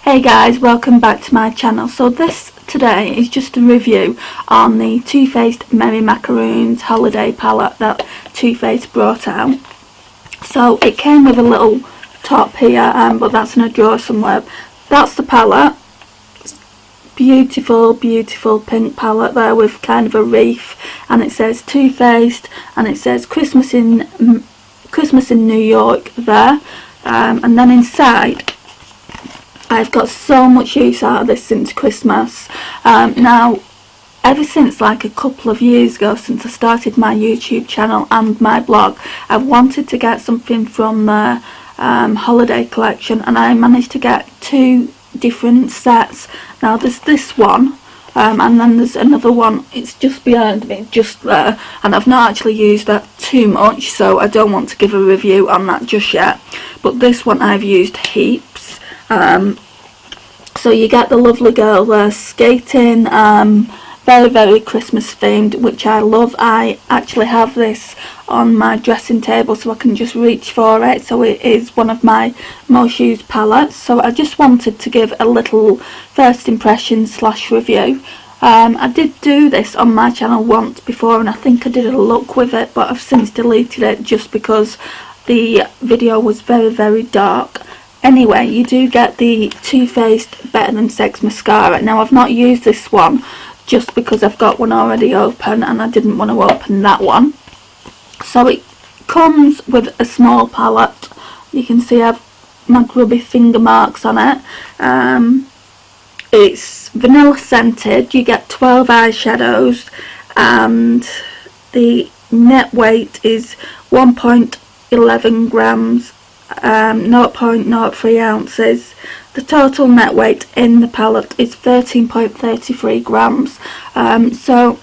Hey guys, welcome back to my channel. So this today is just a review on the Too Faced Merry Macaroons holiday palette that Too Faced brought out. So it came with a little top here, but that's in a drawer somewhere. That's the palette. Beautiful, beautiful pink palette there with kind of a wreath, and it says Too Faced, and it says Christmas in New York there, and then inside I've got so much use out of this since Christmas. Now, ever since like a couple of years ago, since I started my YouTube channel and my blog, I've wanted to get something from the holiday collection, and I managed to get two different sets. Now there's this one, and then there's another one. It's just behind me, just there, and I've not actually used that too much, so I don't want to give a review on that just yet. But this one I've used heaps. So you get the lovely girl there skating, very, very Christmas themed, which I love. I actually have this on my dressing table so I can just reach for it, so it is one of my most used palettes. So I just wanted to give a little first impression / review. I did do this on my channel once before, and I think I did a look with it, but I've since deleted it just because the video was very, very dark. Anyway, you do get the Too Faced Better Than Sex mascara. Now I've not used this one just because I've got one already open and I didn't want to open that one. So it comes with a small palette. You can see I've my grubby finger marks on it. It's vanilla scented. You get 12 eyeshadows, and the net weight is 1.11 grams, 0.03 ounces. The total net weight in the palette is 13.33 grams. So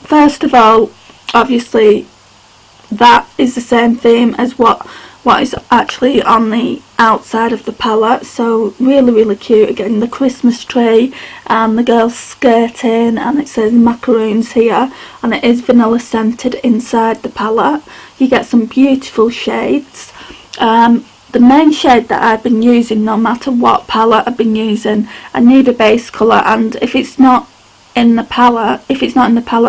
first of all, obviously that is the same theme as what is actually on the outside of the palette. So really, really cute. Again, the Christmas tree and the girl skirting, and it says macaroons here, and it is vanilla scented inside the palette. You get some beautiful shades. The main shade that I've been using, no matter what palette I've been using, I need a base colour, and if it's not in the palette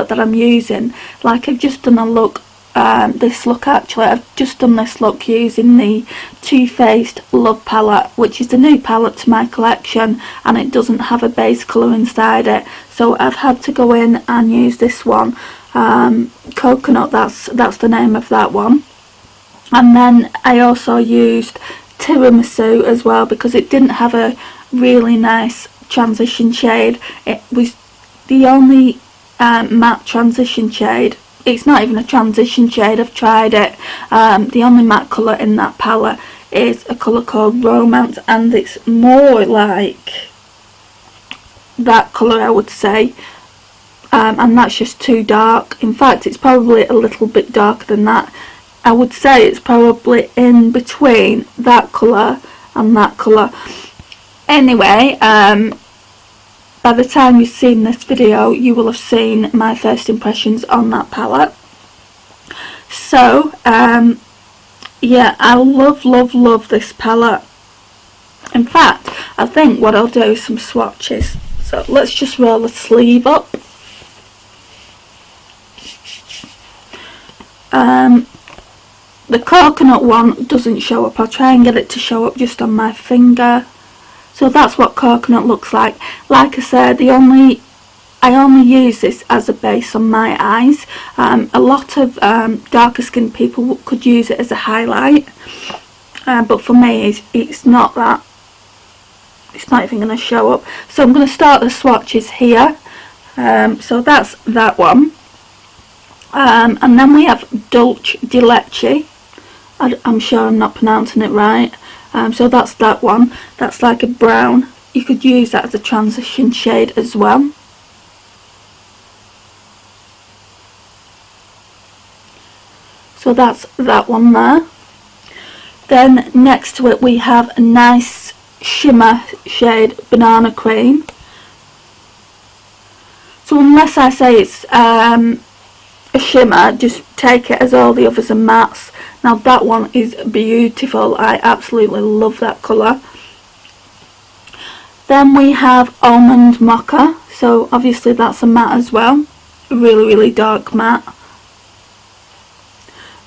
that I'm using, like I've just done a look, this look actually, I've just done this look using the Too Faced Love palette, which is the new palette to my collection, and it doesn't have a base colour inside it, so I've had to go in and use this one, Coconut, that's the name of that one. And then I also used Tiramisu as well, because it didn't have a really nice transition shade. It was the only matte transition shade. It's not even a transition shade, I've tried it. The only matte colour in that palette is a colour called Romance, and it's more like that colour, I would say. And that's just too dark. In fact, it's probably a little bit darker than that. I would say it's probably in between that colour and that colour. Anyway, by the time you've seen this video, you will have seen my first impressions on that palette. So, yeah, I love this palette. In fact, I think what I'll do is some swatches. So let's just roll the sleeve up. The coconut one doesn't show up. I'll try and get it to show up just on my finger. So that's what coconut looks like. Like I said, I only use this as a base on my eyes. A lot of darker skinned people could use it as a highlight, but for me it's not that. It's not even going to show up. So I'm going to start the swatches here. So that's that one. And then we have Dulce de Leche. I'm sure I'm not pronouncing it right. So that's that one. That's like a brown. You could use that as a transition shade as well. So that's that one there. Then next to it we have a nice shimmer shade, Banana Cream. So unless I say it's a shimmer, just take it as all the others are mattes. Now that one is beautiful. I absolutely love that colour. Then we have Almond Mocha, so obviously that's a matte as well, a really dark matte.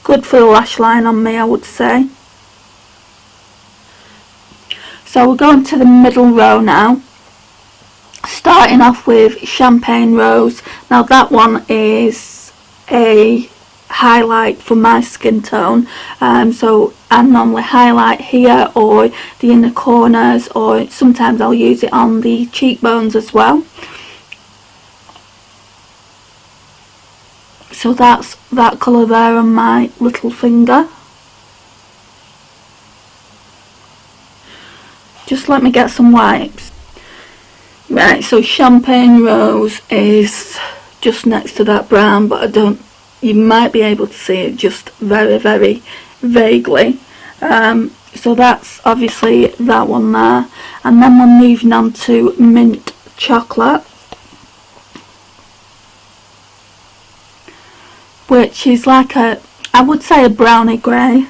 Good for the lash line on me, I would say. So we're going to the middle row now, starting off with Champagne Rose. Now that one is a highlight for my skin tone, so I normally highlight here or the inner corners, or sometimes I'll use it on the cheekbones as well. So that's that colour there on my little finger. Just let me get some wipes. Right, so Champagne Rose is just next to that brown, but you might be able to see it just very vaguely. So that's obviously that one there. And then we're moving on to Mint Chocolate, which is like I would say a brownie grey.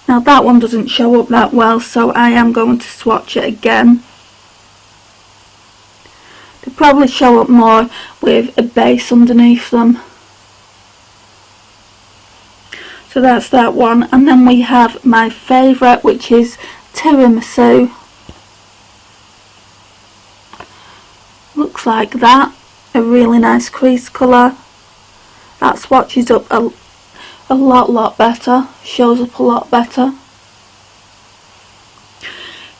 Now that one doesn't show up that well, so I am going to swatch it again. They probably show up more with a base underneath them. So that's that one. And then we have my favourite, which is Tiramisu. Looks like that. A really nice crease colour. That swatches up a lot better, shows up a lot better.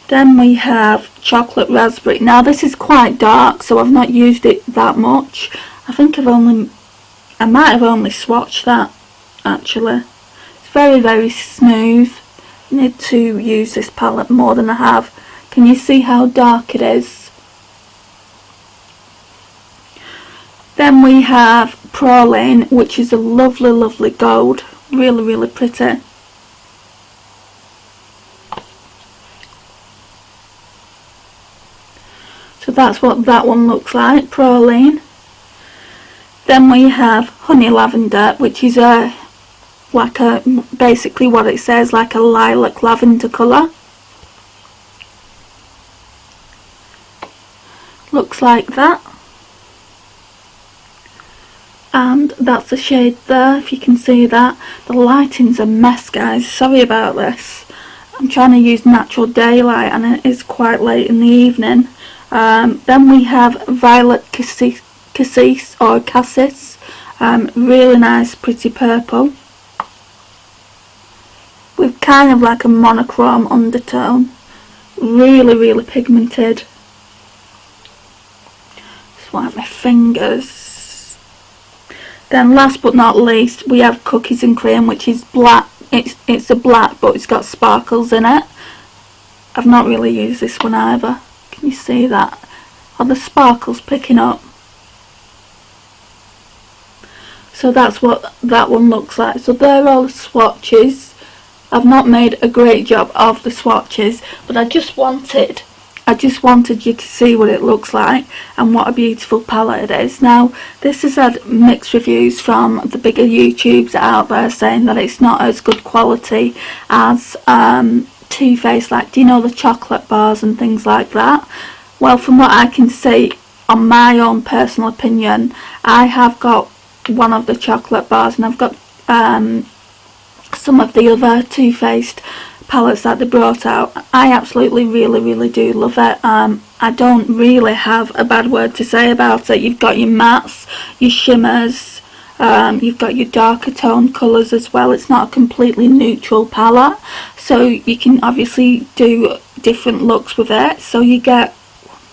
Then we have Chocolate Raspberry. Now this is quite dark, so I've not used it that much. I think I might have only swatched that actually. It's very smooth. I need to use this palette more than I have. Can you see how dark it is? Then we have Praline, which is a lovely gold, really pretty. So that's what that one looks like, Praline. Then we have Honey Lavender, which is basically what it says, like a lilac lavender colour. Looks like that. And that's the shade there, if you can see that. The lighting's a mess, guys, sorry about this. I'm trying to use natural daylight and it is quite late in the evening. Then we have Violet Cassis or Cassis, really nice pretty purple with kind of like a monochrome undertone, really pigmented. Just wipe my fingers. Then last but not least we have Cookies and Cream, which is black. It's a black but it's got sparkles in it. I've not really used this one either. Can you see that? Are the sparkles picking up? So that's what that one looks like. So they're all the swatches. I've not made a great job of the swatches, but I just wanted you to see what it looks like and what a beautiful palette it is. Now this has had mixed reviews from the bigger YouTubes out there, saying that it's not as good quality as Too Faced, like, do you know, the chocolate bars and things like that. Well, from what I can see, on my own personal opinion, I have got one of the chocolate bars and I've got some of the other Too Faced palettes that they brought out. I absolutely really do love it. I don't really have a bad word to say about it. You've got your mattes, your shimmers, you've got your darker tone colours as well. It's not a completely neutral palette, so you can obviously do different looks with it. So you get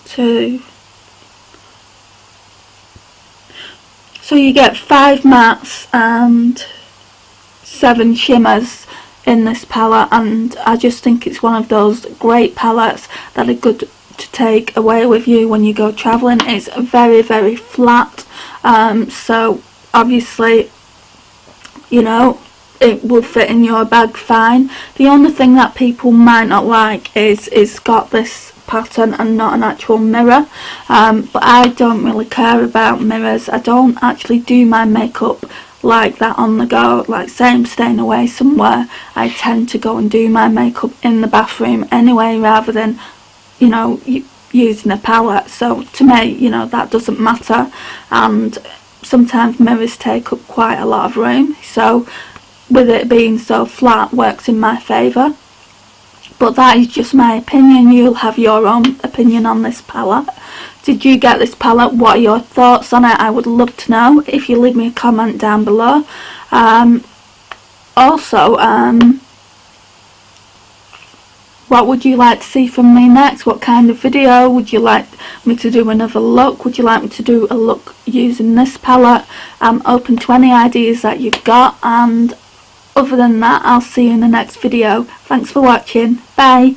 so you get 5 mattes and 7 shimmers in this palette, and I just think it's one of those great palettes that are good to take away with you when you go travelling. It's very flat, so obviously, you know, it will fit in your bag fine. The only thing that people might not like is it's got this pattern and not an actual mirror, but I don't really care about mirrors. I don't actually do my makeup like that on the go. Like say I'm staying away somewhere, I tend to go and do my makeup in the bathroom anyway, rather than, you know, using a palette. So to me, you know, that doesn't matter. And sometimes mirrors take up quite a lot of room, so with it being so flat works in my favour. But that is just my opinion. You'll have your own opinion on this palette. Did you get this palette? What are your thoughts on it? I would love to know if you leave me a comment down below. Also, what would you like to see from me next? What kind of video? Would you like me to do another look? Would you like me to do a look using this palette? I'm open to any ideas that you've got, and other than that, I'll see you in the next video. Thanks for watching. Bye.